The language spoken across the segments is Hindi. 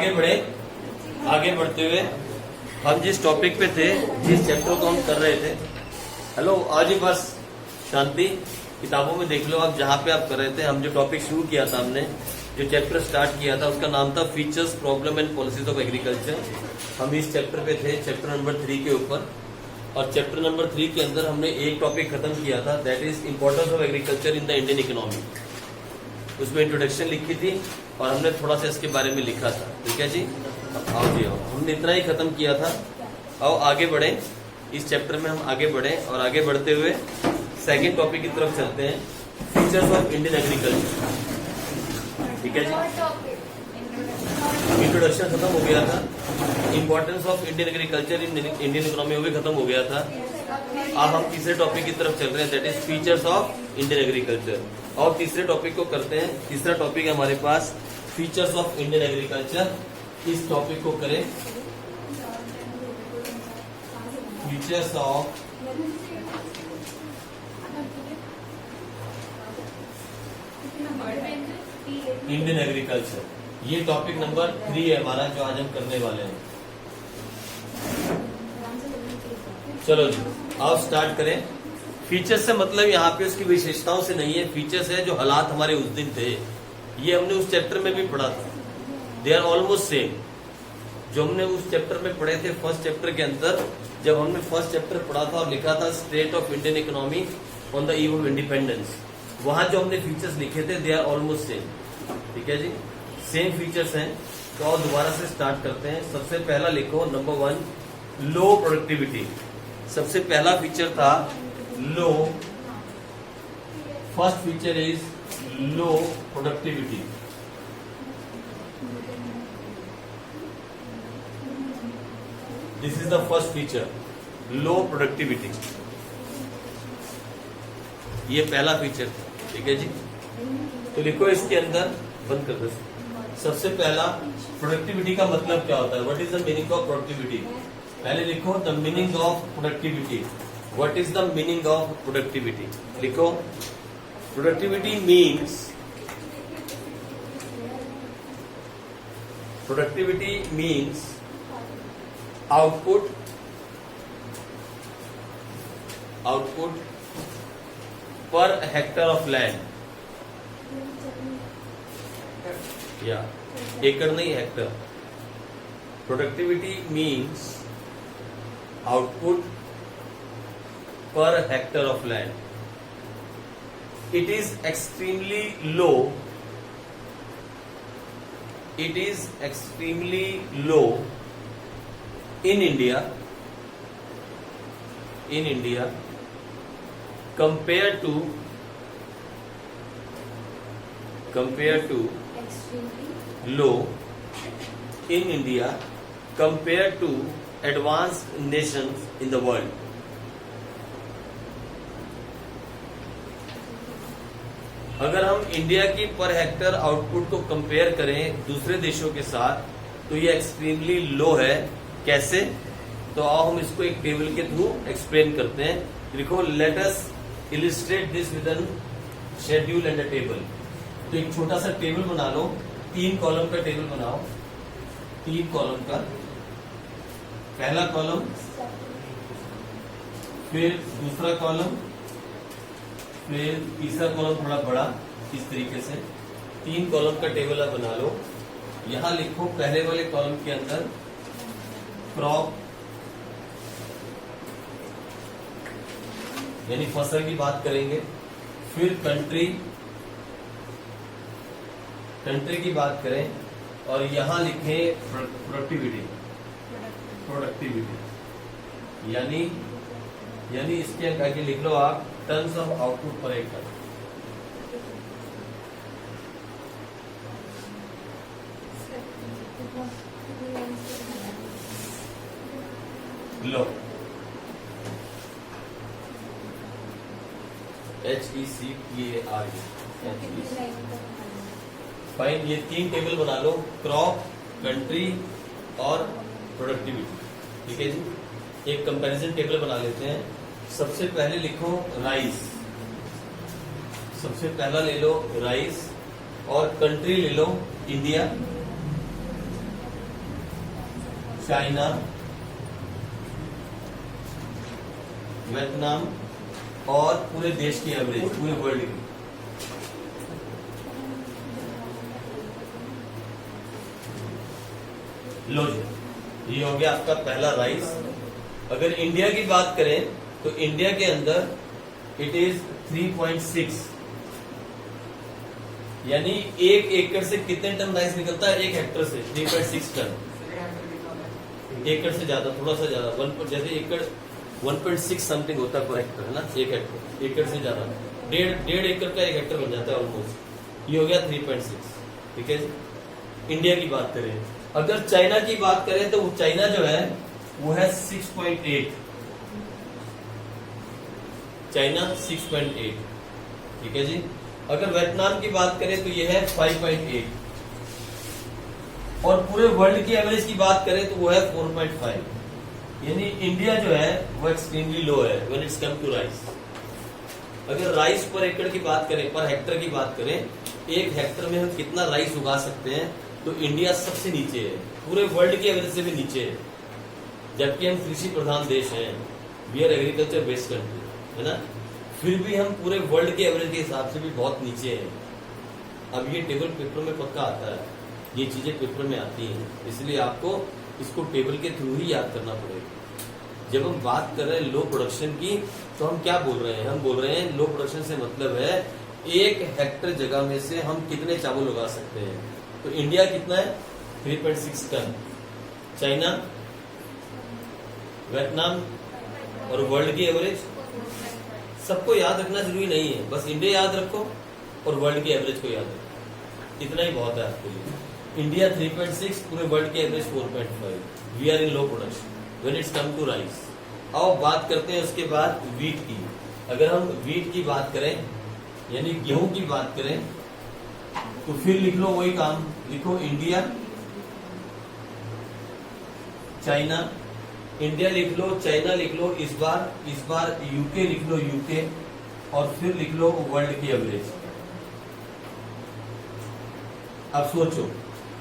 आगे बढ़े। आगे बढ़ते हुए हम जिस टॉपिक पे थे, जिस चैप्टर को हम कर रहे थे, हेलो आज ही बस शांति, किताबों में देख लो आप जहाँ पे आप कर रहे थे। हम जो टॉपिक शुरू किया था, हमने जो चैप्टर स्टार्ट किया था उसका नाम था features, problem and policies of agriculture. हम इस चैप्टर पे थे, चैप्टर नंबर 3 के ऊपर। और चैप्टर नंबर 3 के अंदर हमने एक टॉपिक खत्म किया था, that is importance of agriculture in the Indian economy. उसमें इंट्रोडक्शन लिखी थी और हमने थोड़ा सा इसके बारे में लिखा था। ठीक है जी, आओ जी आओ, हमने इतना ही खत्म किया था। आओ आगे बढ़े, इस चैप्टर में हम आगे बढ़े और आगे बढ़ते हुए सेकंड टॉपिक की तरफ चलते हैं, फीचर्स ऑफ इंडियन एग्रीकल्चर। ठीक है जी, इंट्रोडक्शन खत्म हो गया था, importance of Indian agriculture in Indian economy वो भी खत्म हो गया था। अब हम तीसरे टॉपिक की तरफ चल रहे हैं, that is features of Indian agriculture. और तीसरे टॉपिक को करते हैं। तीसरा टॉपिक है हमारे पास फीचर्स ऑफ इंडियन एग्रीकल्चर। इस टॉपिक को करें फीचर्स ऑफ इंडियन एग्रीकल्चर। ये टॉपिक नंबर 3 है हमारा, जो आज हम करने वाले हैं। चलो जी, आओ स्टार्ट करें। फीचर्स से मतलब यहाँ पे उसकी विशेषताओं से नहीं है, फीचर्स है जो हालात हमारे उस दिन थे। ये हमने उस चैप्टर में भी पढ़ा था, दे आर ऑलमोस्ट सेम जो हमने उस चैप्टर में पढ़े थे। फर्स्ट चैप्टर के अंदर जब हमने फर्स्ट चैप्टर पढ़ा था और लिखा था state of Indian economy on the eve of independence, वहां जो हमने फीचर्स लिखे थे दे आर ऑलमोस्ट सेम। ठीक है जी, सेम फीचर्स हैं। तो और दोबारा से स्टार्ट करते हैं। सबसे पहला लिखो नंबर 1, लो प्रोडक्टिविटी। सबसे पहला फीचर था लो, first feature is low productivity. This is the first feature, low productivity. ये पहला फीचर था। ठीक है जी, तो लिखो इसके अंदर, बंद कर दो। सबसे पहला, प्रोडक्टिविटी का मतलब क्या होता है? What is the meaning of productivity? पहले लिखो the meaning of productivity. What is the meaning of productivity? लिखो productivity means output per hectare of land, या एकड़ नहीं Hector. Productivity means output per hectare of land. It is extremely low, in India compared to low in India compared to advanced nations in the world. अगर हम इंडिया की पर हेक्टर आउटपुट को कंपेयर करें दूसरे देशों के साथ, तो ये एक्सट्रीमली लो है। कैसे? तो आओ हम इसको एक टेबल के थ्रू एक्सप्लेन करते हैं। लिखो let us illustrate this with an schedule and a table. तो एक छोटा सा टेबल बना लो, 3 कॉलम का टेबल बनाओ। 3 कॉलम का, पहला कॉलम, फिर दूसरा कॉलम, फिर तीसरा कॉलम थोड़ा बड़ा, इस तरीके से 3 कॉलम का टेबल आप बना लो। यहां लिखो पहले वाले कॉलम के अंदर क्रॉप, यानी फसल की बात करेंगे। फिर कंट्री की बात करें, और यहां लिखें प्रोडक्टिविटी, यानी इसके आगे लिख लो आप टन्स ऑफ आउटपुट पर एकड़। लो HECTAR, फाइन। ये 3 टेबल बना लो, क्रॉप, कंट्री और प्रोडक्टिविटी। ठीक है जी, एक कंपैरिजन टेबल बना लेते हैं। सबसे पहले लिखो राइस, सबसे पहला ले लो राइस, और कंट्री ले लो इंडिया, चाइना, वियतनाम और पूरे देश की एवरेज, पूरे वर्ल्ड की। लो जी, ये हो गया आपका पहला राइस। अगर इंडिया की बात करें तो इंडिया के अंदर इट इज 3.6, यानी 1 एकड़ से कितने टन राइस निकलता है? 1 हेक्टर से 3.6 टन। एकड़ से ज्यादा, थोड़ा सा ज्यादा, जैसे एकड़ 1.6 समथिंग होता है पर हेक्टर, है ना? 1 हेक्टर, एकड़ से ज्यादा, डेढ़ एकड़ का 1 हेक्टर बन जाता है ऑलमोस्ट। ये हो गया 3.6, ठीक है। इंडिया की बात करें, अगर चाइना की बात करें तो चाइना जो है वो है 6.8, चाइना 6.8, ठीक है जी। अगर वियतनाम की बात करें तो ये है 5.8, और पूरे वर्ल्ड की एवरेज की बात करें तो वो है 4.5, यानी इंडिया जो है वो एक्सट्रीमली लो है when it's come to rice. अगर राइस पर एकड़ की बात करें, पर हेक्टर की बात करें, 1 हेक्टर में हम कितना राइस उगा सकते हैं, तो इंडिया सबसे नीचे है, पूरे वर्ल्ड की एवरेज से भी नीचे है। जबकि हम कृषि प्रधान देश हैं, we are agriculture based country, है ना, फिर भी हम पूरे वर्ल्ड के एवरेज के हिसाब से भी बहुत नीचे हैं। अब ये टेबल पेपर में पक्का आता है, ये चीजें पेपर में आती हैं, इसलिए आपको इसको टेबल के थ्रू ही याद करना पड़ेगा। जब हम बात कर रहे हैं लो प्रोडक्शन की, तो हम क्या बोल रहे हैं? हम बोल रहे हैं लो प्रोडक्शन से मतलब है 1 हेक्टर जगह में से हम कितने चावल उगा सकते हैं। तो इंडिया कितना है? 3.6 टन। चाइना, वियतनाम और वर्ल्ड की एवरेज सबको याद रखना जरूरी नहीं है, बस इंडिया याद रखो और वर्ल्ड की एवरेज को याद रखो, इतना ही बहुत है आपके लिए। इंडिया 3.6, पूरे वर्ल्ड की average 4.5। We are in low production when it's come to rice. अब बात करते हैं उसके बाद वीट की। अगर हम वीट की बात करें, यानी गेहूं की बात करें, तो फिर लिख लो वही काम, लिखो इंडिया, चाइना, इंडिया लिख लो, चाइना लिख लो, इस बार यूके लिख लो, यूके, और फिर लिख लो वर्ल्ड की एवरेज। अब सोचो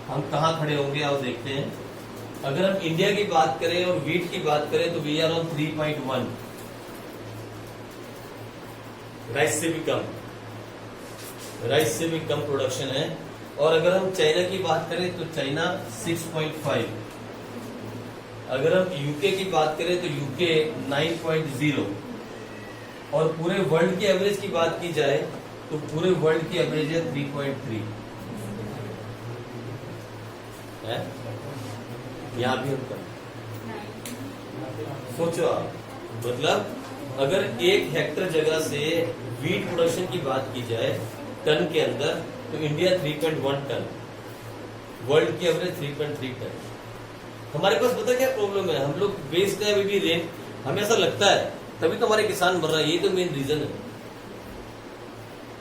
हम कहां खड़े होंगे, आओ देखते हैं। अगर हम इंडिया की बात करें और वीट की बात करें तो वी आर ऑन 3.1, राइस से भी कम, राइस से भी कम प्रोडक्शन है। और अगर हम चाइना की बात करें तो चाइना 6.5, अगर हम यूके की बात करें तो यूके 9.0, और पूरे वर्ल्ड की एवरेज की बात की जाए तो पूरे वर्ल्ड की एवरेज है 3.3 है। यहां भी हम कम। सोचो आप, मतलब अगर 1 हेक्टर जगह से वीट प्रोडक्शन की बात की जाए टन के अंदर, तो इंडिया 3.1 टन, वर्ल्ड की एवरेज 3.3 टन। हमारे पास पता क्या प्रॉब्लम है? हम लोग बेस्ड है अभी भी रेन, हमें ऐसा लगता है, तभी तो हमारे किसान मर रहा है, ये तो मेन रीजन है।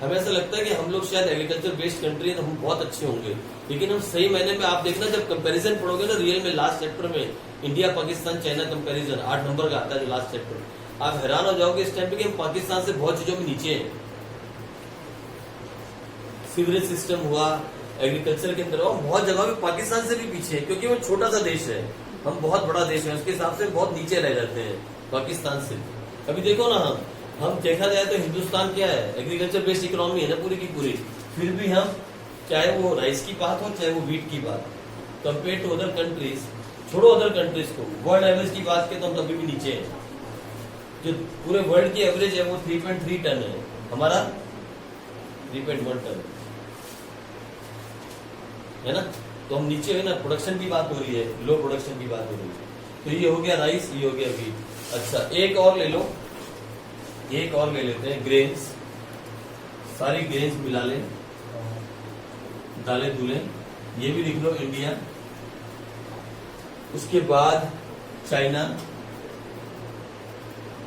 हमें ऐसा लगता है कि हम लोग शायद एग्रीकल्चर बेस्ड कंट्री है तो हम बहुत अच्छे होंगे, लेकिन हम सही मायने में आप देखना, जब कंपैरिजन पढ़ोगे ना रियल में, लास्ट चैप्टर में India Pakistan China comparison 8 number का आता है जो लास्ट चैप्टर, आप हैरान हो जाओगे इस टाइम पे कि हम पाकिस्तान से बहुत चीजों में नीचे हैं। सीवरेज सिस्टम हुआ, एग्रीकल्चर के अंदर हम बहुत जगह पे पाकिस्तान से भी पीछे है, क्योंकि वो छोटा सा देश है, हम बहुत बड़ा देश है, उसके हिसाब से बहुत नीचे रह जाते हैं पाकिस्तान से। अभी देखो ना, हम देखा जाए तो हिंदुस्तान क्या है, एग्रीकल्चर बेस्ड इकोनॉमी है ना पूरी की पूरी, फिर भी हम, चाहे वो राइस की बात हो चाहे वो वीट की बात, कंपेयर टू अदर कंट्रीज, छोड़ो अदर कंट्रीज को, वर्ल्ड एवरेज की बात करें तो हम तभी भी नीचे हैं। जो पूरे वर्ल्ड की एवरेज है वो 3.3 टन है, हमारा 3.1 टन है ना, तो हम नीचे है ना। प्रोडक्शन की बात हो रही है, लो प्रोडक्शन की बात हो रही है। तो ये हो गया राइस, ये हो गया वीट। अच्छा, एक और ले लो, एक और ले लेते हैं, ग्रेन्स, सारी ग्रेन्स मिला लें, दालें दूलें, ये भी लिख लो इंडिया, उसके बाद चाइना,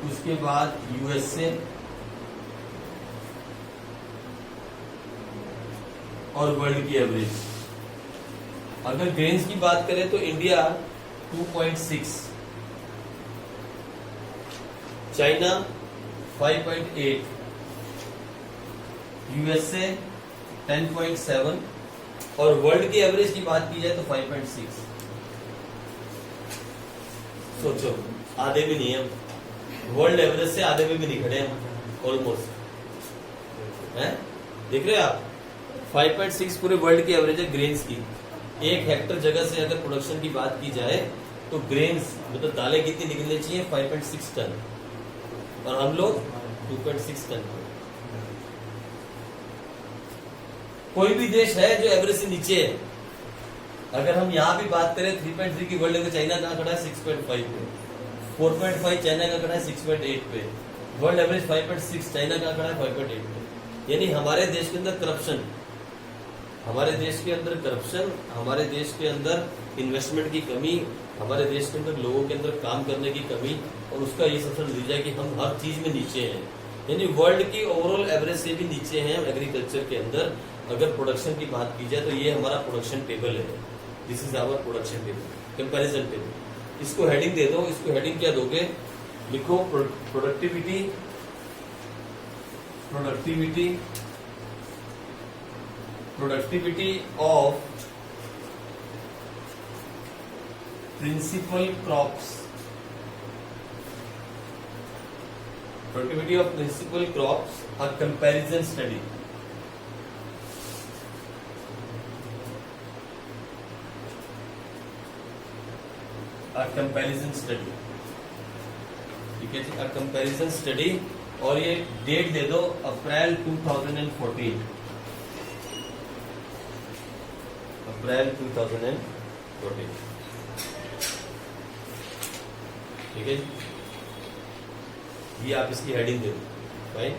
उसके बाद यूएसए, और वर्ल्ड की एवरेज। अगर ग्रेन्स की बात करें तो इंडिया 2.6, चाइना 5.8, यूएसए 10.7, और वर्ल्ड की एवरेज की बात की जाए तो 5.6। सोचो, आधे भी नहीं है, वर्ल्ड एवरेज से आधे में भी नहीं खड़े हम ऑलमोस्ट, है देख रहे हो आप। 5.6 पूरे वर्ल्ड की एवरेज है ग्रेन्स की। 1 हेक्टर जगह से अगर प्रोडक्शन की बात की जाए तो ग्रेन्स मतलब दालें कितनी निकलनी चाहिए, 5.6 टन, और हम लोग 2.6 टन। कोई भी देश है जो एवरेज से नीचे है। अगर हम यहाँ भी बात करें 3.3 की वर्ल्ड, चाइना कहाँ खड़ा है 6.5 पे, 4.5 चाइना का खड़ा है 6.8 पे, वर्ल्ड एवरेज 5.6, चाइना का खड़ा है 5.8 पे। यानी हमारे देश के अंदर करप्शन, हमारे देश के अंदर करप्शन, हमारे देश के अंदर इन्वेस्टमेंट की कमी, हमारे देश के अंदर लोगों के अंदर काम करने की कमी, और उसका ये सबसे नतीजा है कि हम हर चीज में नीचे हैं। यानी वर्ल्ड की ओवरऑल एवरेज से भी नीचे हैं एग्रीकल्चर के अंदर। अगर प्रोडक्शन की बात की जाए तो ये हमारा प्रोडक्शन टेबल है, this is our production table, comparison table. इसको हेडिंग दे दो, इसको हेडिंग क्या दोगे, लिखो productivity, productivity, productivity of principal crops, productivity of principal crops, a comparison study. Comparison study, ठीक है जी, अ कंपैरिजन स्टडी। और ये डेट दे दो अप्रैल 2014, अप्रैल 2014, ठीक है जी। ये आप इसकी हेडिंग दे दो भाई।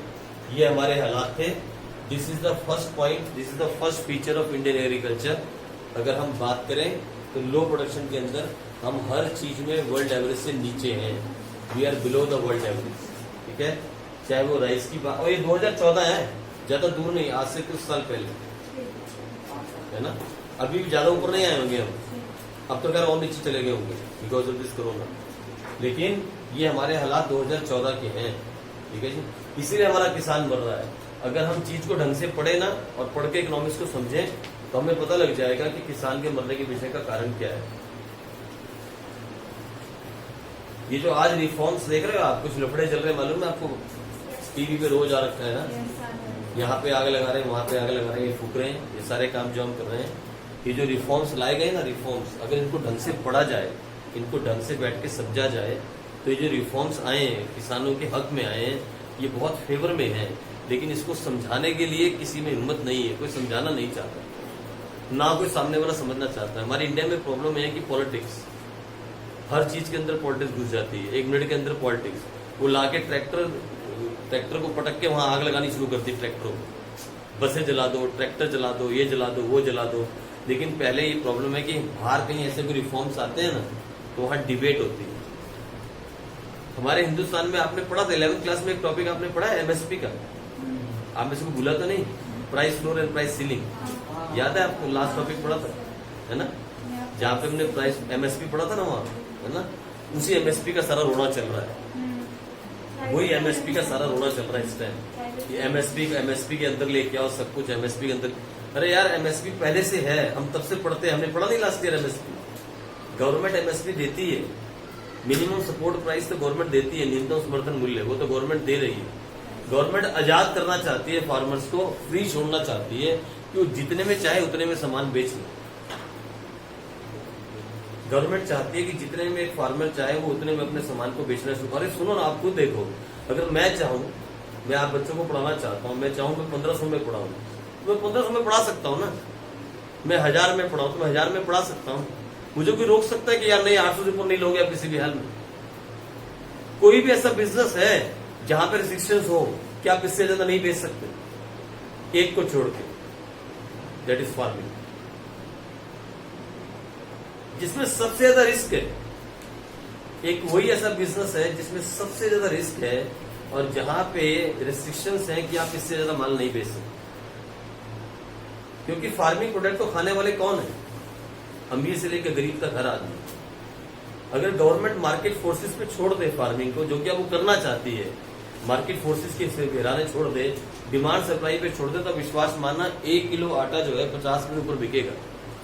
ये हमारे हालात थे। This is the first point, this is the first feature of Indian agriculture. अगर हम बात करें तो लो प्रोडक्शन के अंदर हम हर चीज में वर्ल्ड एवरेज से नीचे हैं, we are below the world average, ठीक है। चाहे वो राइस की बात, और ये 2014 है, ज्यादा दूर नहीं, आज से कुछ साल पहले, है ना। अभी भी ज्यादा ऊपर नहीं आए होंगे हम, अब तो खैर और नीचे चले गए होंगे बिकॉज ऑफ दिस कोरोना, लेकिन ये हमारे हालात 2014 के हैं, ठीक है जी। इसीलिए हमारा किसान मर रहा है। अगर हम चीज को ढंग से पढ़े ना और पढ़ के इकोनॉमिक्स को समझें तो हमें पता लग जाएगा कि किसान के मरने के पीछे का कारण क्या है। ये जो आज रिफॉर्म्स देख रहे हो आप, कुछ लफड़े चल रहे हैं, मालूम है आपको, टीवी पे रोज आ रखा है ना, यहाँ पे आग लगा रहे हैं, वहां पे आग लगा रहे हैं, ये फूक रहे हैं, ये सारे काम जो हम कर रहे हैं। ये जो रिफॉर्म्स लाए गए ना, रिफॉर्म्स अगर इनको ढंग से पढ़ा जाए, इनको ढंग से बैठ के समझा जाए, तो ये जो रिफॉर्म्स आए हैं किसानों के हक में आए हैं, ये बहुत फेवर में हैं। लेकिन इसको समझाने के लिए किसी में हिम्मत नहीं है, कोई समझाना नहीं चाहता, ना कोई सामने वाला समझना चाहता है। हमारे इंडिया में प्रॉब्लम है कि पॉलिटिक्स, हर चीज के अंदर पॉलिटिक्स घुस जाती है, 1 मिनट के अंदर पॉलिटिक्स। वो लाके ट्रैक्टर को पटक के वहां आग लगानी शुरू करती, ट्रैक्टरों को, बसें जला दो, ट्रैक्टर जला दो, ये जला दो, वो जला दो। लेकिन पहले ये प्रॉब्लम है कि बाहर कहीं ऐसे कोई रिफॉर्म्स आते हैं ना, तो वहां डिबेट होती है। हमारे हिंदुस्तान में आपने पढ़ा था 11th क्लास में एक टॉपिक आपने पढ़ा है एमएसपी का, आप में से कोई भूला तो नहीं, price floor and price ceiling, याद है आपको? लास्ट टॉपिक पढ़ा था, है ना, जहाँ पे हमने प्राइस एमएसपी पढ़ा था ना वहाँ, है ना। उसी एमएसपी का सारा रोना चल रहा है, वही एमएसपी का सारा रोना चल रहा है इस टाइम। एमएसपी के अंदर लेके आओ सब कुछ, एमएसपी के अंदर। अरे यार एमएसपी पहले से है, हम तब से पढ़ते हैं, हमने पढ़ा नहीं last year MSP. Government MSP देती है, मिनिमम सपोर्ट प्राइस तो गवर्नमेंट देती है, न्यूनतम समर्थन मूल्य वो तो गवर्नमेंट दे रही है। गवर्नमेंट आजाद करना चाहती है फार्मर्स को, फ्री छोड़ना चाहती है कि वो जितने में चाहे उतने में सामान बेच ले। गवर्नमेंट चाहती है कि जितने में एक फार्मर चाहे वो उतने में अपने सामान को बेचना शुरू। अरे सुनो ना, आप खुद देखो, अगर मैं चाहूँ, मैं आप बच्चों को पढ़ाना चाहता हूँ, मैं चाहूँ मैं 1500 में पढ़ाऊँ, मैं 1500 में पढ़ा सकता हूँ ना। मैं 1000 में पढ़ाऊँ तो मैं 1000 में पढ़ा सकता हूँ। मुझे कोई रोक सकता है कि यार नहीं 800 से ऊपर नहीं लोगे आप किसी भी हाल में? कोई भी ऐसा बिजनेस है जहां पर रिस्ट्रिक्शंस हो कि आप इससे ज्यादा नहीं बेच सकते, एक को छोड़ के, दैट इज फार्मिंग, जिसमें सबसे ज्यादा रिस्क है। एक वही ऐसा बिजनेस है जिसमें सबसे ज्यादा रिस्क है और जहां पे रिस्ट्रिक्शंस हैं कि आप इससे ज्यादा माल नहीं बेच सकते। क्योंकि फार्मिंग प्रोडक्ट को खाने वाले कौन है? अमीर से लेकर गरीब तक हर आदमी। अगर गवर्नमेंट मार्केट फोर्सेस पे छोड़ दे फार्मिंग को, जो कि अब वो करना चाहती है, मार्केट फोर्सेस के घेराने छोड़ दे, डिमांड सप्लाई पे छोड़ दे, तो विश्वास मानना 1 किलो आटा जो है 50 के ऊपर बिकेगा,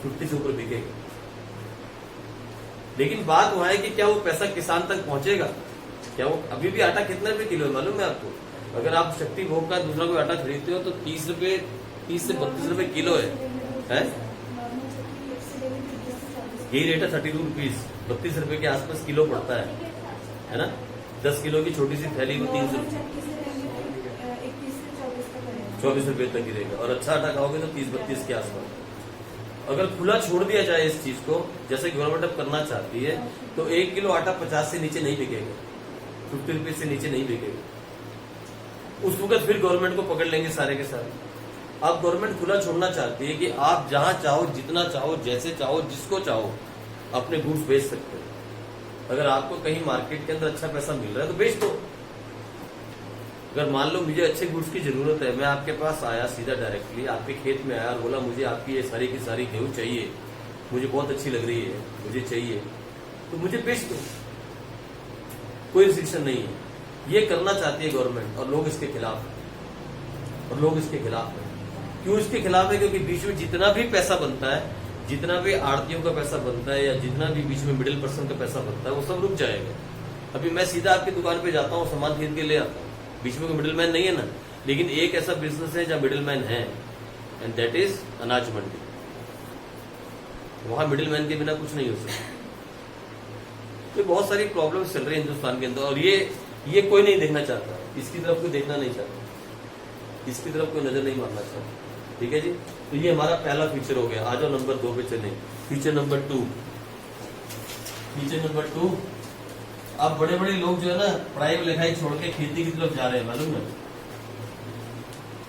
50 से ऊपर बिकेगा। लेकिन बात वहां है कि क्या वो पैसा किसान तक पहुंचेगा? क्या वो अभी भी आटा कितने रुपए किलो है मालूम है आपको? अगर आप शक्ति भोग का दूसरा कोई आटा खरीदते हो तो 30 से 32 रुपए किलो है? यही रेट है 32 रुपीज, 32 रुपए के आसपास किलो पड़ता है ना? 10 किलो की छोटी सी थैली वो 24 रुपए तक गिरेगा, और अच्छा आटा खाओगे तो 30-32 के आसपास। अगर खुला छोड़ दिया जाए इस चीज को, जैसे गवर्नमेंट अब करना चाहती है, तो 1 किलो आटा 50 से नीचे नहीं बिकेगा, 50 रुपीज से नीचे नहीं बिकेगा। उस वक्त फिर गवर्नमेंट को पकड़ लेंगे सारे के सारे। अब गवर्नमेंट खुला छोड़ना चाहती है कि आप जहां चाहो, जितना चाहो, जैसे चाहो, जिसको चाहो अपने गुड्स बेच सकते हो। अगर आपको कहीं मार्केट के अंदर अच्छा पैसा मिल रहा है तो बेच दो। अगर मान लो मुझे अच्छे गुड्स की जरूरत है, मैं आपके पास आया सीधा डायरेक्टली, आपके खेत में आया और बोला मुझे आपकी ये सारी की सारी गेहूं चाहिए, मुझे बहुत अच्छी लग रही है, मुझे चाहिए, तो मुझे बेच दो, कोई रिस्ट्रिक्शन नहीं है। ये करना चाहती है गवर्नमेंट और लोग इसके खिलाफ हैं। क्यों इसके खिलाफ है? क्योंकि बीच में जितना भी पैसा बनता है, जितना भी आड़तियों का पैसा बनता है, या जितना भी बीच में मिडिल पर्सन का पैसा बनता है, वो सब रुक जाएगा। अभी मैं सीधा आपकी दुकान पे जाता हूँ, सामान खरीद के ले आता हूँ, बीच में कोई मिडिल मैन नहीं है ना। लेकिन एक ऐसा बिजनेस है जहां मिडिल मैन है, एंड दैट इज अनाज मंडी। वहां मिडिल मैन के बिना कुछ नहीं हो सकता। तो बहुत सारी प्रॉब्लम्स चल रही है हिंदुस्तान के अंदर, और ये कोई नहीं देखना चाहता, इसकी तरफ कोई देखना नहीं चाहता, इसकी तरफ कोई नजर नहीं मारना चाहता। ठीक है जी, तो ये हमारा पहला फीचर हो गया। आ जाओ नंबर 2 पे चलें। Feature number 2। अब बड़े बड़े लोग जो है ना, पढ़ाई लिखाई छोड़ के खेती की तरफ जा रहे हैं, मालूम है?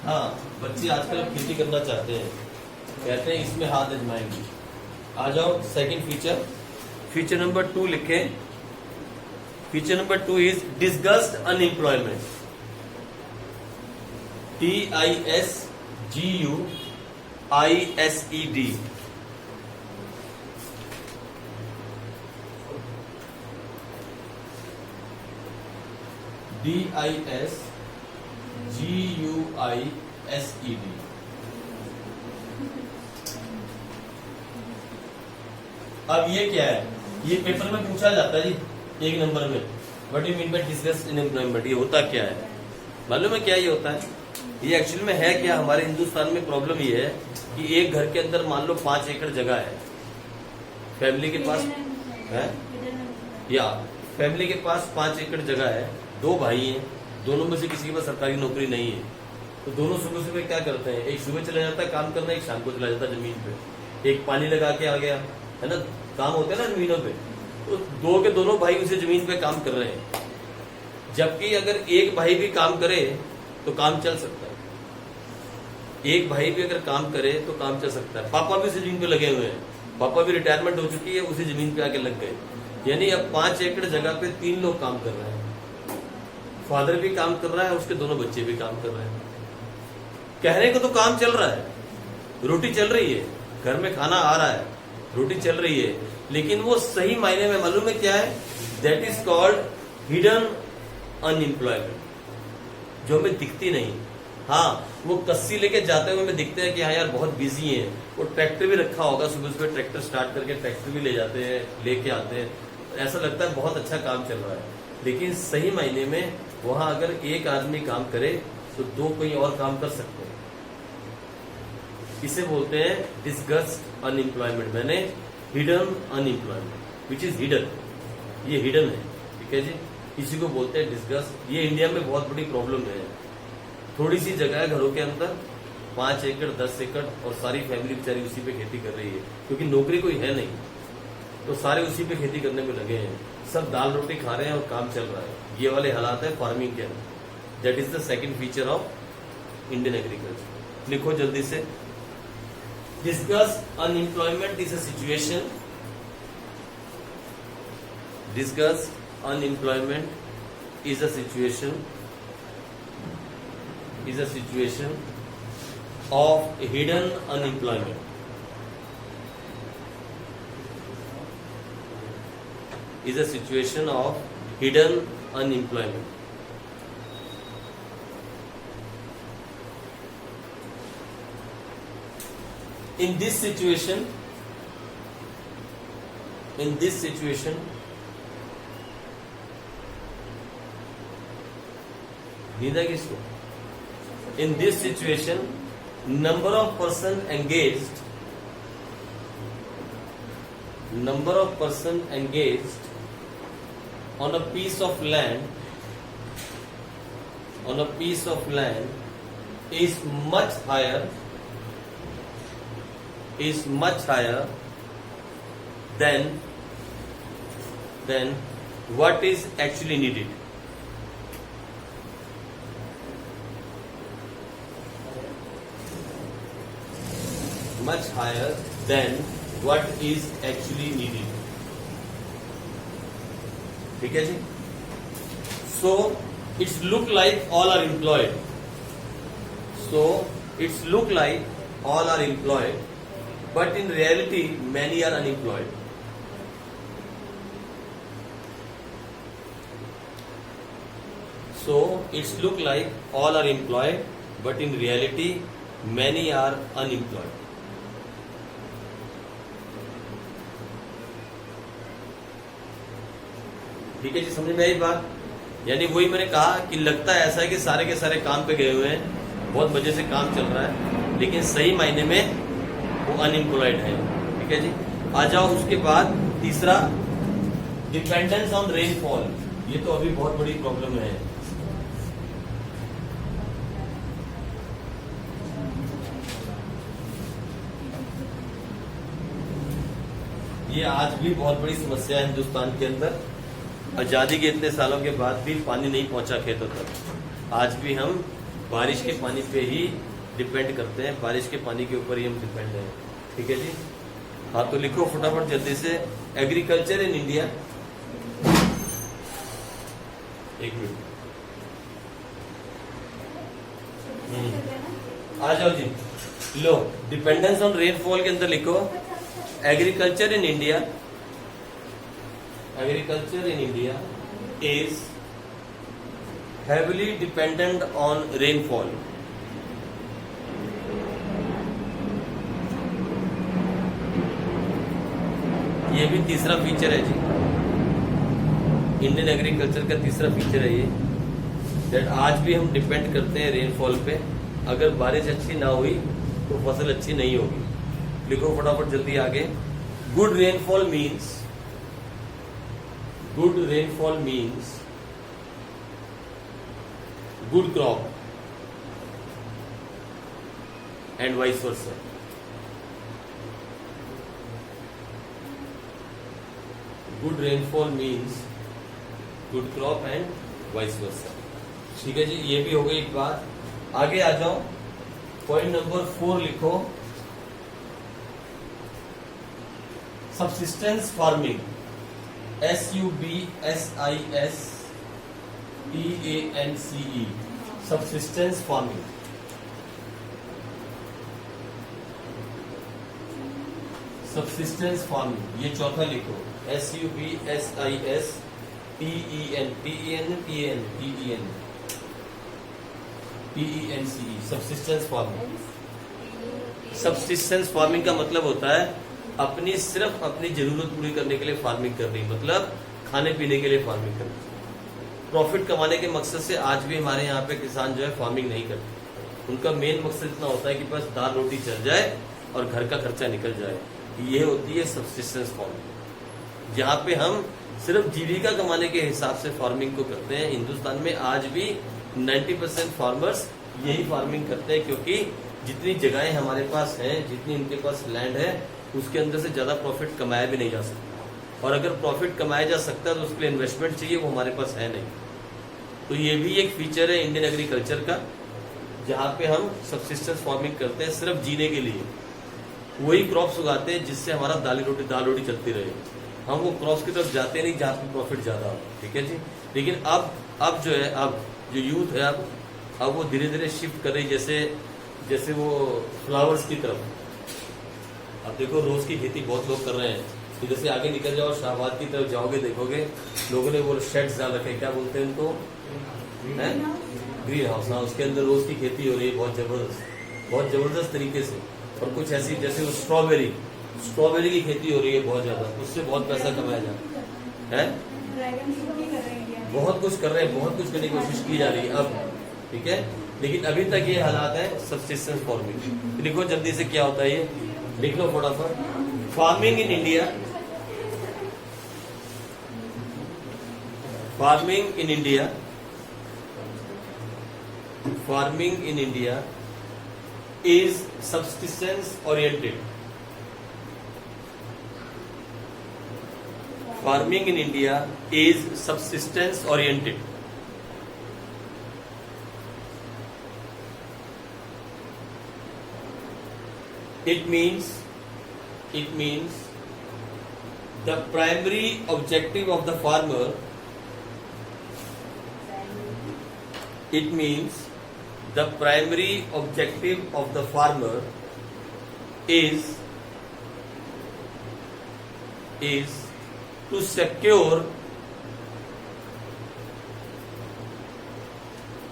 हाँ, बच्चे आजकल अब खेती करना चाहते हैं, कहते हैं इसमें हाथ आजमाएंगे। आ जाओ सेकंड फीचर। फीचर नंबर 2 लिखें। Feature number 2 is डिस्गस्ड unemployment. DISGUISED। DISGUISED। अब ये क्या है? ये पेपर में पूछा जाता है जी, 1 नंबर में। What you mean by डिस्गस्ड unemployment? ये होता क्या है? मालूम है क्या ये होता है? ये एक्चुअल में है क्या? हमारे हिंदुस्तान में प्रॉब्लम ये है कि एक घर के अंदर मान लो 5 एकड़ जगह है, फैमिली के पास है, या फैमिली के पास 5 एकड़ जगह है, 2 भाई हैं, दोनों में से किसी के पास सरकारी नौकरी नहीं है, तो दोनों सुबह सुबह क्या करते हैं? एक सुबह चला जाता है काम करने, एक शाम को चला जाता है जमीन पे, एक पानी लगा के आ गया, है ना, काम होते हैं ना जमीनों पे, तो 2 के दोनों भाई उसी जमीन पे काम कर रहे हैं। जबकि अगर एक भाई भी काम करे तो काम चल सकता है, एक भाई भी अगर काम करे तो काम चल सकता है। पापा भी उसी जमीन पे लगे हुए हैं, पापा भी रिटायरमेंट हो चुकी है, उसी जमीन पे आके लग गए, यानी अब 5 एकड़ जगह पे 3 लोग काम कर रहे हैं। फादर भी काम कर रहा है, उसके दोनों बच्चे भी काम कर रहे हैं। कहने को तो काम चल रहा है, रोटी चल रही है, घर में खाना आ रहा है, रोटी चल रही है, लेकिन वो सही मायने में मालूम है क्या है? That is called hidden unemployment, जो हमें दिखती नहीं। हाँ, वो कस्सी लेके जाते हुए हमें दिखते हैं कि हाँ यार बहुत बिजी है, वो ट्रैक्टर भी रखा होगा, सुबह सुबह ट्रैक्टर स्टार्ट करके ट्रैक्टर भी ले जाते हैं, लेके आते हैं, ऐसा लगता है बहुत अच्छा काम चल रहा है। लेकिन सही मायने में वहां अगर एक आदमी काम करे तो 2 कोई और काम कर सकते हैं। इसे बोलते हैं डिस्गस्ड अनएम्प्लॉयमेंट, मैंने hidden unemployment, which is hidden, ये हिडन है। ठीक है जी, इसी को बोलते हैं डिस्गस्ड। ये इंडिया में बहुत बड़ी प्रॉब्लम है। थोड़ी सी जगह है घरों के अंदर, 5 एकड़ 10 एकड़, और सारी फैमिली बेचारी उसी पे खेती कर रही है, क्योंकि नौकरी कोई है नहीं, तो सारे उसी पे खेती करने में लगे हैं, सब दाल रोटी खा रहे हैं और काम चल रहा है। ये वाले हालात है फार्मिंग के अंदर। That is the second feature of Indian agriculture. लिखो जल्दी से। डिस्गस्ड unemployment is a situation, डिस्गस्ड unemployment is a situation of hidden unemployment. Is a situation of hidden unemployment. In this situation, in this situation, नींद है किसको? In this situation, number of person engaged on a piece of land is much higher than what is actually needed. Much higher than what is actually needed. ठीक है जी? So it's look like all are employed. But in reality, many are unemployed. So it's look like all are employed, but in reality, many are unemployed. ठीक है जी, समझ में आई बात? यानी वही मैंने कहा कि लगता है ऐसा है कि सारे के सारे काम पे गए हुए हैं, बहुत मजे से काम चल रहा है, लेकिन सही मायने में वो अनएम्प्लॉयड है। ठीक है जी, आ जाओ उसके बाद तीसरा, डिपेंडेंस ऑन रेनफॉल। ये तो अभी बहुत बड़ी प्रॉब्लम है। ये आज भी बहुत बड़ी समस्या है हिंदुस्तान के अंदर। आजादी के इतने सालों के बाद भी पानी नहीं पहुंचा खेतों तक। आज भी हम बारिश के पानी पे ही डिपेंड करते हैं, बारिश के पानी के ऊपर ही हम डिपेंड हैं। ठीक है जी, हाँ तो लिखो फटाफट जल्दी से, एग्रीकल्चर इन इंडिया। एक मिनट, आ जाओ जी, लो डिपेंडेंस ऑन रेनफॉल के अंदर लिखो agriculture in India. Agriculture in India is heavily dependent on rainfall. ये भी तीसरा फीचर है जी, इंडियन एग्रीकल्चर का तीसरा फीचर है ये, दैट आज भी हम डिपेंड करते हैं रेनफॉल पे। अगर बारिश अच्छी ना हुई तो फसल अच्छी नहीं होगी। लिखो फटाफट जल्दी आगे। Good rainfall means good crop and vice versa. Good rainfall means good crop and vice versa. ठीक है जी, ये भी हो गई एक बात। आगे आ जाओ, पॉइंट नंबर 4 लिखो, subsistence farming. SUBSISTEANCE, subsistence farming। subsistence farming, ये चौथा लिखो, SUBSISTEANCE, subsistence farming। subsistence farming का मतलब होता है सिर्फ अपनी जरूरत पूरी करने के लिए फार्मिंग करनी, मतलब खाने पीने के लिए फार्मिंग करनी। प्रॉफिट कमाने के मकसद से आज भी हमारे यहाँ पे किसान जो है फार्मिंग नहीं करते। उनका मेन मकसद इतना होता है कि बस दाल रोटी चल जाए और घर का खर्चा निकल जाए। ये होती है सबसिस्टेंस फार्मिंग, जहाँ पे हम सिर्फ जीविका कमाने के हिसाब से फार्मिंग को करते हैं। हिंदुस्तान में आज भी 90% फार्मर्स यही फार्मिंग करते हैं, क्योंकि जितनी जगहें हमारे पास हैं, जितनी उनके पास लैंड है, उसके अंदर से ज्यादा प्रॉफिट कमाया भी नहीं जा सकता। और अगर प्रॉफिट कमाया जा सकता है तो उसके लिए इन्वेस्टमेंट चाहिए, वो हमारे पास है नहीं। तो ये भी एक फीचर है इंडियन एग्रीकल्चर का, जहाँ पे हम सबसिस्टेंस फार्मिंग करते हैं सिर्फ जीने के लिए। वही क्रॉप्स उगाते हैं जिससे हमारा दाल रोटी चलती रहे। हम वो क्रॉप्स की तरफ जाते नहीं जहाँ पे प्रॉफिट ज्यादा हो। ठीक है जी, लेकिन अब जो है, अब जो यूथ है, अब वो धीरे धीरे शिफ्ट कर रही, जैसे वो फ्लावर्स की तरफ। अब देखो रोज की खेती बहुत लोग कर रहे हैं। इधर से आगे निकल जाओ, शाहबाद की तरफ जाओगे, देखोगे लोगों ने वो शेड्स डाल रखे, क्या बोलते हैं उनको, ग्रीन हाउस। हाँ, उसके अंदर रोज की खेती हो रही है बहुत जबरदस्त तरीके से। और कुछ ऐसी जैसे वो स्ट्रॉबेरी की खेती हो रही है बहुत ज्यादा, उससे बहुत पैसा कमाया जाता है। ड्रैगन फ्रूट भी कर रहे हैं इंडिया में। बहुत कुछ कर रहे हैं, बहुत कुछ करने की कोशिश की जा रही है अब, ठीक है। लेकिन अभी तक ये हालात है सब्सिस्टेंस फार्मिंग। लिखो जल्दी से क्या होता है ये, लिख लो फटाफट। Farming in India, farming in India, farming in India is subsistence oriented. Farming in India is subsistence oriented. It means the primary objective of the farmer, it means the primary objective of the farmer is to secure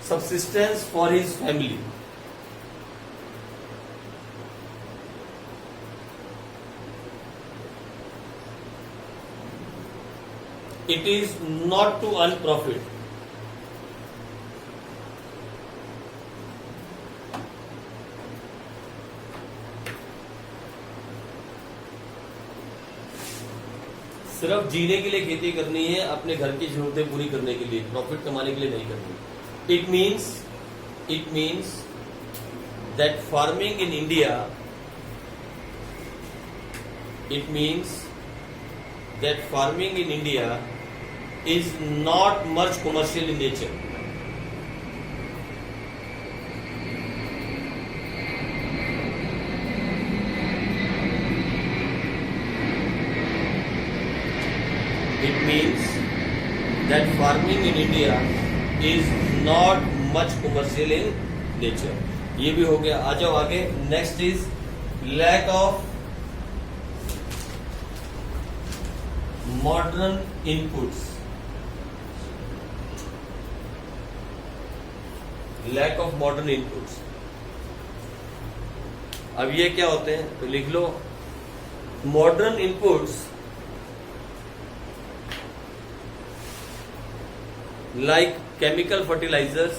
subsistence for his family. It is not to earn profit. सिर्फ जीने के लिए खेती करनी है, अपने घर की जरूरतें पूरी करने के लिए, प्रॉफिट कमाने के लिए नहीं करनी। It means that farming in India, it means that farming in India is not much commercial in nature. It means that farming in India is not much commercial in nature. ये भी हो गया। आ जाओ आगे। Next is lack of modern inputs. Lack of modern inputs, अब ये क्या होते हैं तो लिख लो। Modern inputs like chemical fertilizers,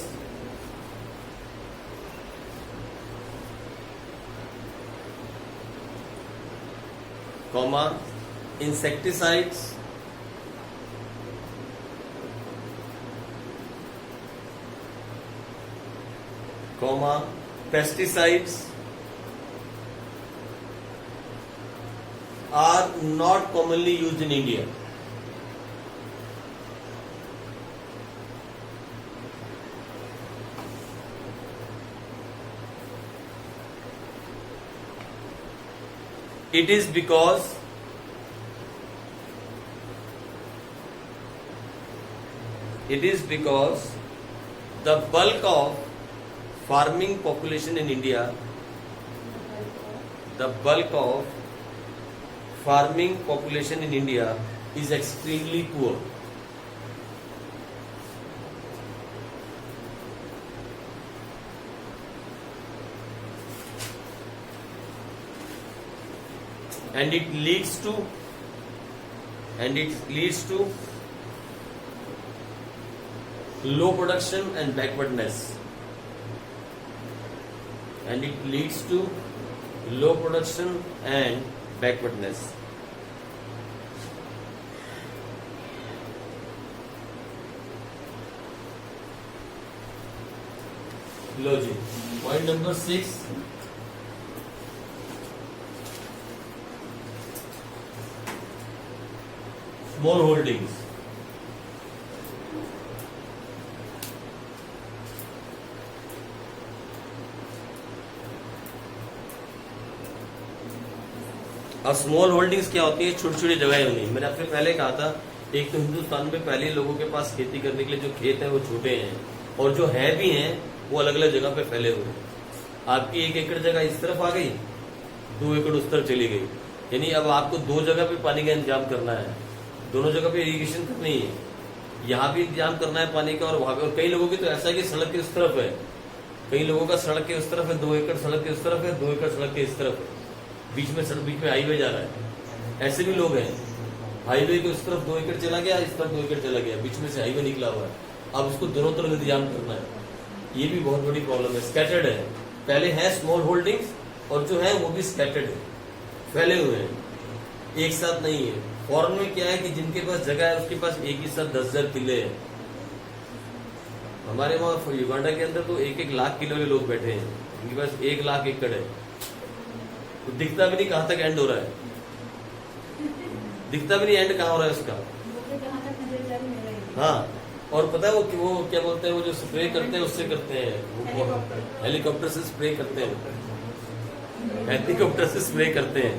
comma, insecticides, comma, pesticides are not commonly used in India. It is because the bulk of farming population in India, the bulk of farming population in India is extremely poor. And it leads to low production and backwardness. And it leads to low production and backwardness. Logic. Point number 6. Small holdings. अब स्मॉल होल्डिंग्स क्या होती है? छोटी छोटी जगह होनी। मैंने आपसे पहले कहा था, एक तो हिंदुस्तान में पहले लोगों के पास खेती करने के लिए जो खेत है वो छोटे हैं, और जो है भी हैं वो अलग अलग जगह पे फैले हुए हैं। आपकी 1 एकड़ जगह इस तरफ आ गई, 2 एकड़ उस तरफ चली गई, यानी अब आपको 2 जगह पे पानी का इंतजाम करना है, दोनों जगह पे इरिगेशन करनी है, यहाँ भी इंतजाम करना है पानी का और वहां पे। और कई लोगों की तो ऐसा है कि सड़क के उस तरफ है, कई लोगों का सड़क के उस तरफ है, 2 एकड़ सड़क के उस तरफ है, 2 एकड़ सड़क के इस तरफ है। बीच में हाईवे जा रहा है। ऐसे भी लोग हैं, हाईवे के उस तरफ 2 एकड़ चला गया, इस तरफ 2 एकड़ चला गया, बीच में से हाईवे निकला हुआ है। अब उसको दोनों तरफ इंतजाम करना है, ये भी बहुत बड़ी प्रॉब्लम है। स्कैटर्ड है, पहले है स्मॉल होल्डिंग्स और जो है वो भी स्कैटर्ड है, फैले हुए हैं, एक साथ नहीं है। फॉरेन में क्या है कि जिनके पास जगह है उसके पास एक ही साथ 10,000 किले हैं। हमारे वहाँ युगांडा के अंदर तो 1-1 लाख किलो के लोग बैठे हैं, उनके पास 1 लाख एकड़ है। तो दिखता भी नहीं कहाँ तक एंड हो रहा है, दिखता भी नहीं एंड कहाँ हो रहा है उसका। जहाँ तक नजर जा रही है। हाँ, और पता है वो क्या बोलते हैं, वो जो स्प्रे करते हैं उससे करते हैं, वो हेलीकॉप्टर से स्प्रे करते हैं, हेलीकॉप्टर से स्प्रे करते हैं।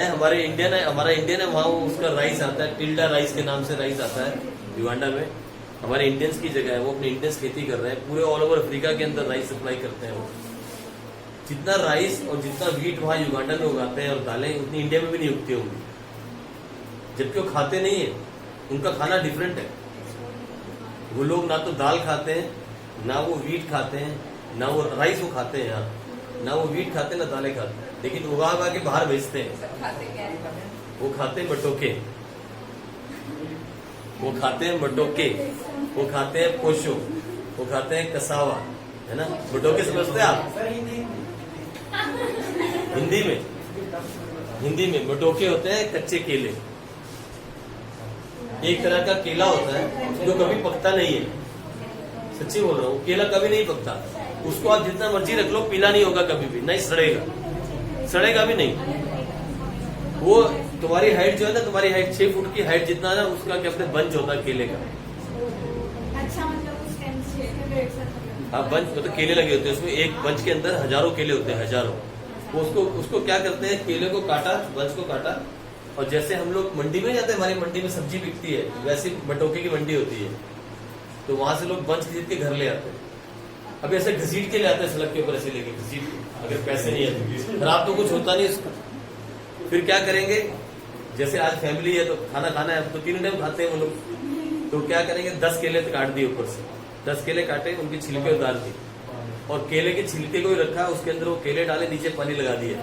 हमारा इंडियन है वहाँ, वो उसका राइस आता है, टिल्डा राइस के नाम से राइस आता है युगांडा में। हमारे इंडियंस की जगह है, वो अपने इंडियंस खेती कर रहे हैं, पूरे ऑल ओवर अफ्रीका के अंदर राइस सप्लाई करते हैं वो। जितना राइस और जितना वीट वहाँ युगांडा में उगाते हैं और दालें, उतनी इंडिया में भी नहीं उगती होंगी, जबकि वो खाते नहीं है, उनका खाना डिफरेंट है। वो लोग ना तो दाल खाते हैं, ना वो वीट खाते हैं, ना वो राइस वो खाते हैं यहाँ, ना वो वीट खाते हैं ना दालें खाते हैं, लेकिन उगा उगा के बाहर भेजते हैं। वो खाते हैं मटोके, वो खाते हैं मटोके, वो खाते हैं पोशो, वो खाते हैं कसावा, है ना। मटोके समझते हैं आप? हिंदी में मटोके होते हैं कच्चे केले, एक तरह का केला होता है जो कभी पकता नहीं है, सच्ची बोल रहा हूँ, केला कभी नहीं पकता। उसको आप जितना मर्जी रख लो, पीला नहीं होगा कभी भी, नहीं सड़ेगा भी नहीं। वो तुम्हारी हाइट जो है ना, तुम्हारी हाइट 6 फुट की हाइट जितना ना, उसका क्या अपने बंच होता है केले का। अच्छा, मतलब उस टाइम से हाँ, बंच मतलब केले लगे होते हैं उसमें, एक बंच के अंदर हजारों केले होते हैं, हजारों। वो उसको क्या करते हैं, केले को काटा, बंच को काटा, और जैसे हम लोग मंडी में जाते हैं, हमारी मंडी में सब्जी बिकती है, वैसे मटोके की मंडी होती है, तो वहां से लोग बंच खरीद के घर ले आते हैं। अब ऐसे घसीट के ले आते हैं सड़क के ऊपर, ऐसे लेके घसीट के, अगर पैसे नहीं है, खराब तो कुछ होता नहीं इसको। फिर क्या करेंगे, जैसे आज फैमिली है तो खाना खाना है, तो 3 टाइम खाते हैं वो लोग, तो क्या करेंगे, 10 केले तो काट दिए ऊपर से, 10 केले काटे, उनकी छिलके उतार दी, और केले के छिलके को ही रखा, उसके अंदर वो केले डाले, नीचे पानी लगा दिया,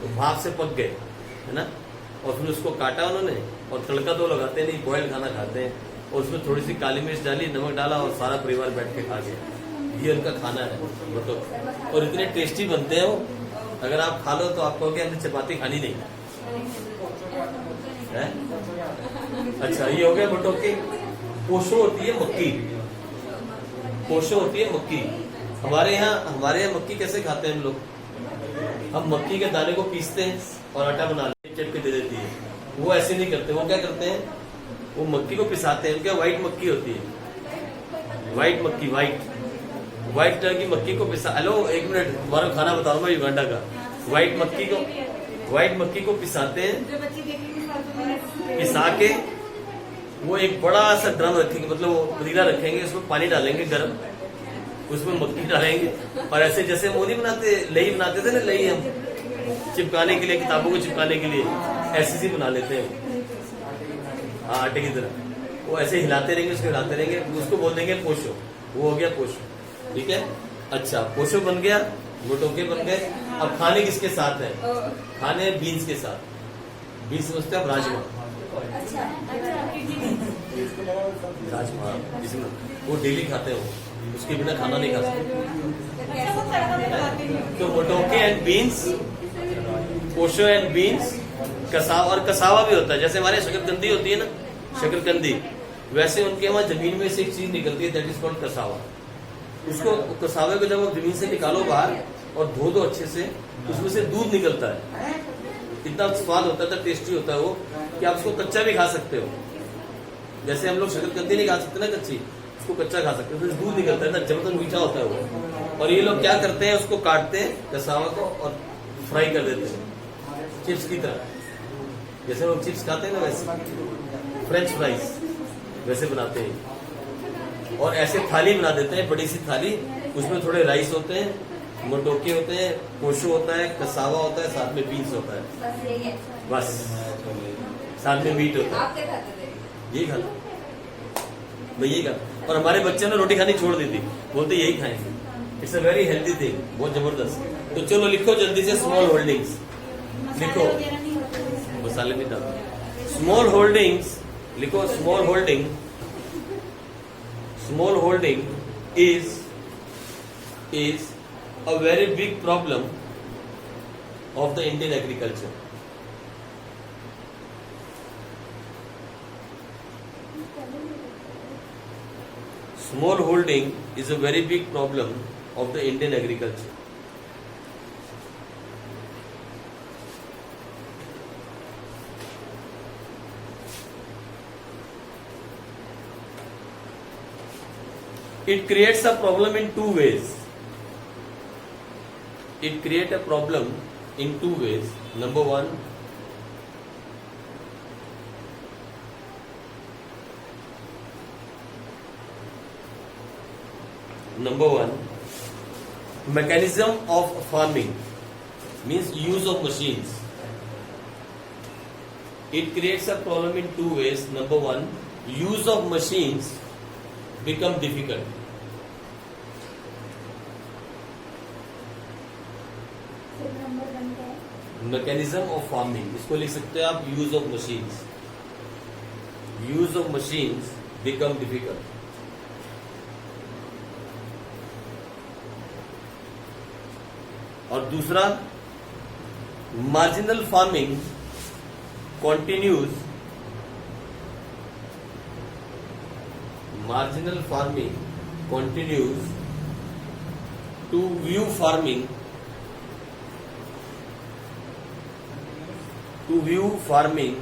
तो भाप से पक गए, है ना। और फिर उसको काटा उन्होंने, और तड़का तो लगाते नहीं, बॉयल खाना खाते हैं, और उसमें थोड़ी सी काली मिर्च डाली, नमक डाला, और सारा परिवार बैठ के खा गया। ये उनका खाना है मटोके, और इतने टेस्टी बनते हैं वो, अगर आप खा लो तो आप कहोगे हमने चपाती खानी नहीं है। अच्छा, ये हो गया मटोके। पोशो होती है मक्की, पोशो होती है मक्की। हमारे यहाँ मक्की कैसे खाते हैं हम लोग, हम मक्की के दाने को पीसते हैं और आटा बना लेते, चट के दे देती है। वो ऐसे नहीं करते, वो क्या करते हैं, वो मक्की को पिसाते हैं, उनके व्हाइट मक्की होती है, व्हाइट मक्की, व्हाइट कलर की मक्की को पिसा। हेलो, 1 मिनट, तुम्हारा खाना बताऊंगा युगांडा का। व्हाइट मक्की को पिसाते हैं, पिसा के वो एक बड़ा सा ड्रम रखेंगे, मतलब वो पतीला रखेंगे, उसमें पानी डालेंगे गर्म, उसमें मक्की डालेंगे, और ऐसे जैसे वो नहीं बनाते, लई बनाते थे ना, लई हम चिपकाने के लिए, किताबों को चिपकाने के लिए, ऐसे बना लेते हैं, हाँ, आटे की तरह। वो ऐसे हिलाते रहेंगे, उसको हिलाते रहेंगे, उसको बोल देंगे पोशो। वो हो गया पोशो, ठीक है। अच्छा, पोशो बन गया, मटोके बन गए। अब खाने किसके साथ है, खाने बीन्स के साथ। बीन्स समझते हैं, राजमा, राजमा जिसमें वो डेली खाते हैं, वो उसके बिना खाना नहीं खा सकते। तो मटोके and beans, पोशो and beans, cassava, और कसावा भी होता है, जैसे हमारे शकरकंदी होती है ना, शकरकंदी, वैसे उनके वहां जमीन में से एक चीज निकलती है, दैट इज कॉल्ड कसावा। उसको, कसावे को जब आप जमीन से निकालो बाहर और धो दो अच्छे से, उसमें से दूध निकलता है, इतना स्वाद होता है, टेस्टी होता है वो, कि आप उसको कच्चा भी खा सकते हो। जैसे हम लोग शकरकंदी नहीं खा सकते ना कच्ची, उसको कच्चा खा सकते हो, दूध निकलता है ना, जबरदस्त मीठा होता है वो। और ये लोग क्या करते हैं, उसको काटते हैं कसावा को और फ्राई कर देते हैं चिप्स की तरह, जैसे लोग चिप्स खाते हैं ना, वैसे फ्रेंच फ्राइज वैसे बनाते हैं, और ऐसे थाली बना देते हैं, बड़ी सी थाली, उसमें थोड़े राइस होते हैं, मटोके होते हैं, पोशो होता है, कसावा होता है, साथ में बीन्स होता है, बस, साथ में मीट होता है। यही खाना, मैं यही खाता। और हमारे बच्चे ने रोटी खानी छोड़ दी थी, बोलते यही खाएंगे। It's a very healthy thing, बहुत जबरदस्त। तो चलो लिखो जल्दी से, स्मॉल होल्डिंग्स। मसाले लिखो। वगैरह नहीं होते मसाले में डाल स्मॉल होल्डिंग्स, लिखो small holding, small holding is a very big problem of the Indian agriculture. Small holding is a very big problem of the Indian agriculture. It creates a problem in two ways. It creates a problem in two ways. Number one, mechanism of farming means use of machines. It creates a problem in two ways. Number one, use of machines become difficult. Number 1 क्या है? मैकेनिज्म ऑफ फार्मिंग, इसको लिख सकते हैं आप use of machines. Use of machines become difficult. और दूसरा, marginal farming continues, marginal farming continues to view farming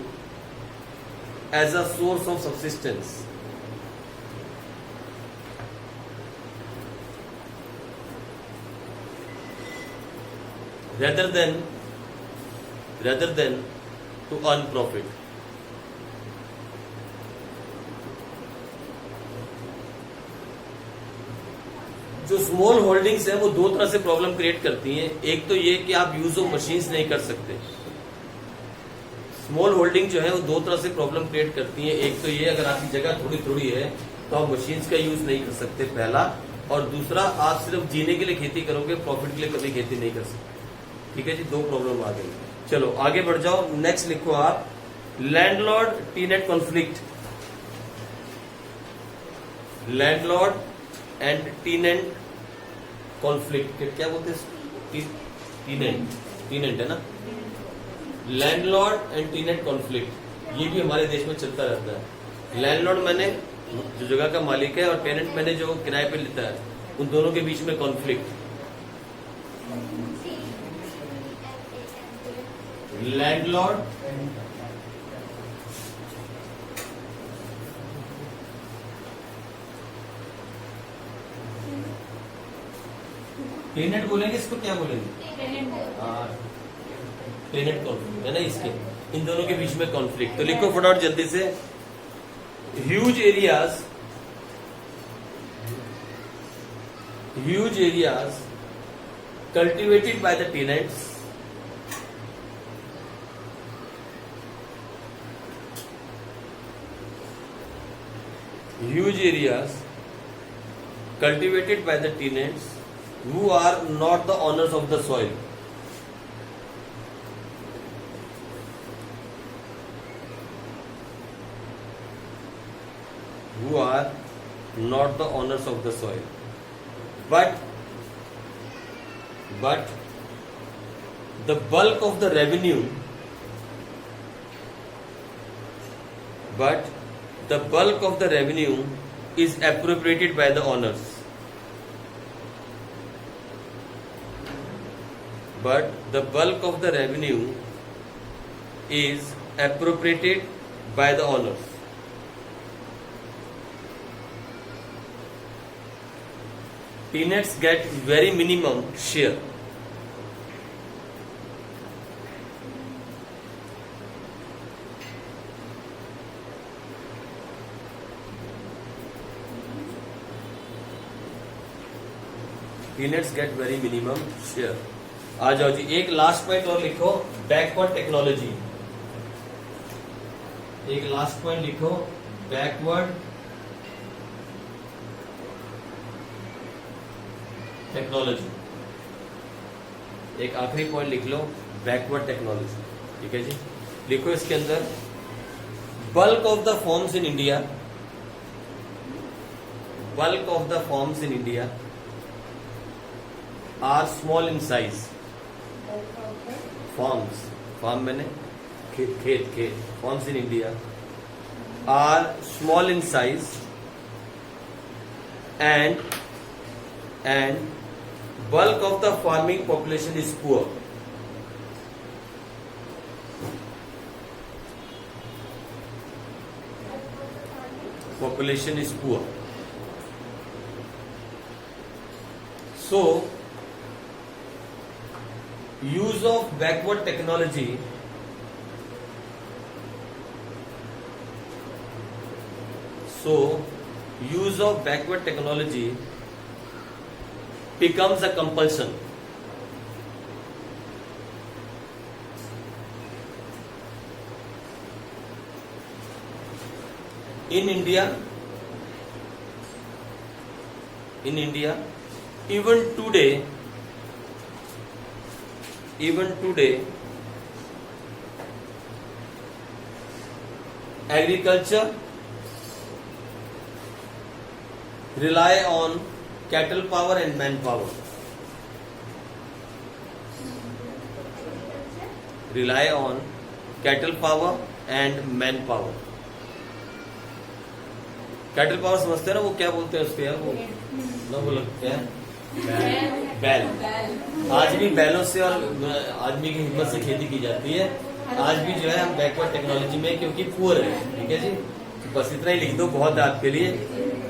as a source of subsistence. Rather than to earn profit. जो स्मॉल होल्डिंग्स है वो दो तरह से प्रॉब्लम क्रिएट करती हैं. एक तो ये कि आप यूज ऑफ मशीन्स नहीं कर सकते. स्मॉल होल्डिंग जो है वो दो तरह से प्रॉब्लम क्रिएट करती है. एक तो ये, अगर आपकी जगह थोड़ी थोड़ी है तो आप मशीन्स का यूज नहीं कर सकते, पहला. और दूसरा, आप सिर्फ जीने के लिए खेती करोगे, प्रॉफिट के लिए कभी खेती नहीं कर सकते. ठीक है जी, दो प्रॉब्लम आ गई. चलो आगे बढ़ जाओ. नेक्स्ट लिखो आप, landlord टीनेट conflict. Landlord and टीनेंट conflict, क्या बोलते हैं? टीनेंट है ना. लैंडलॉर्ड एंड टीनेंट कॉन्फ्लिक्ट, ये भी हमारे देश में चलता रहता है. लैंडलॉर्ड मैंने जो जगह का मालिक है, और टेनेंट मैंने जो किराए पे लेता है, उन दोनों के बीच में कॉन्फ्लिक्ट. लैंडलॉर्ड टेनेंट बोलेंगे, इसको क्या बोलेंगे? टेनेंट कॉन्फ्लिक्ट है ना. इसके इन दोनों के बीच में कॉन्फ्लिक्ट. तो लिखो फटाफट जल्दी से. Huge areas cultivated by the tenants who are not the owners of the soil. Who are not the owners of the soil. But the bulk of the revenue, is appropriated by the owners. But the bulk of the revenue is appropriated by the owners. Tenants get very minimum share. Tenants get very minimum share. आ जाओ जी, एक लास्ट पॉइंट और लिखो, बैकवर्ड टेक्नोलॉजी. एक लास्ट पॉइंट लिखो, बैकवर्ड टेक्नोलॉजी. एक आखिरी पॉइंट लिख लो, बैकवर्ड टेक्नोलॉजी। ठीक है जी, लिखो इसके अंदर bulk of the farms in India, bulk of the farms in India are small in size. Farms, farm मैंने खेत खेत खेत, farms in India are small in size and bulk of the farming population is poor. Population is poor. So, use of backward technology becomes a compulsion. In India, even today, agriculture rely on cattle power and manpower. Rely on cattle power and manpower. Cattle power समझते हैं ना, वो क्या बोलते हैं उसके यार, वो ना वो लगते हैं बैल। आज भी बैलों से और आदमी की हिम्मत से खेती की जाती है। आज भी जो है हम बैकवर्ड टेक्नोलॉजी में, क्योंकि पुअर है। ठीक है जी, बस इतना ही लिख दो, बहुत है आपके लिए।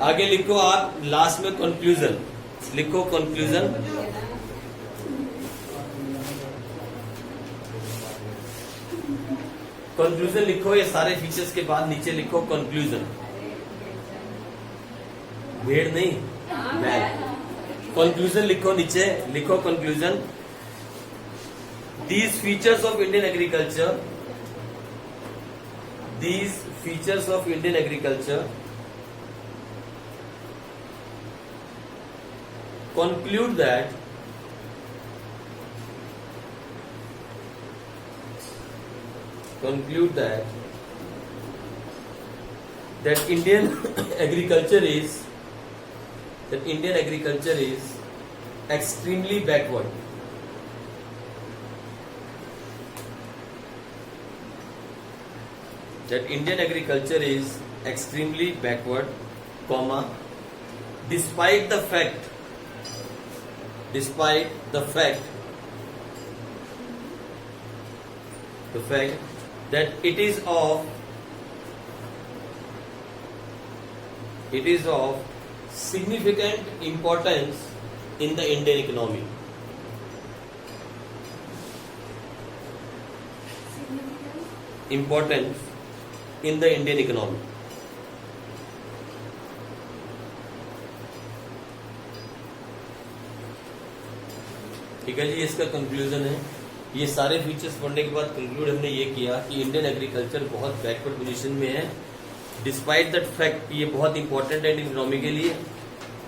आगे लिखो आप लास्ट में कंक्लूजन, लिखो कंक्लूजन। कंक्लूजन लिखो, ये सारे फीचर्स के बाद नीचे लिखो कंक्लूजन। भेड़ नहीं, बैल। कंक्लूजन लिखो, नीचे लिखो conclusion. These features of Indian agriculture, these features of Indian agriculture conclude that Indian agriculture is extremely backward. That Indian agriculture is extremely backward, comma, despite the fact that it is of significant importance in the Indian economy. Importance in the Indian economy. ठीक है जी, इसका कंक्लूजन है। ये सारे फीचर्स पढ़ने के बाद कंक्लूड हमने ये किया कि इंडियन एग्रीकल्चर बहुत बैकवर्ड पोजीशन में है, डिस्पाइट दैट फैक्ट ये बहुत इंपॉर्टेंट है इंडियन इकोनॉमी के लिए।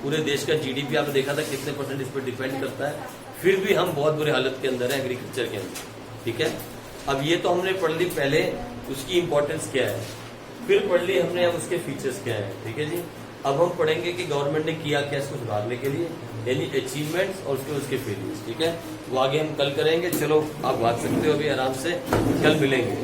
पूरे देश का जीडीपी आपने देखा था कितने परसेंट इस पर डिपेंड करता है, फिर भी हम बहुत बुरे हालत के अंदर है एग्रीकल्चर के अंदर। ठीक है, अब ये तो हमने पढ़ ली पहले उसकी इंपॉर्टेंस क्या है, फिर पढ़ ली हमने अब उसके फीचर्स क्या है। ठीक है जी, अब हम पढ़ेंगे कि गवर्नमेंट ने किया क्या इसको सुधारने के लिए, यानी अचीवमेंट्स और उसके फेलियर्स। ठीक है, वो आगे हम कल करेंगे। चलो आप भाग सकते हो अभी आराम से, कल मिलेंगे।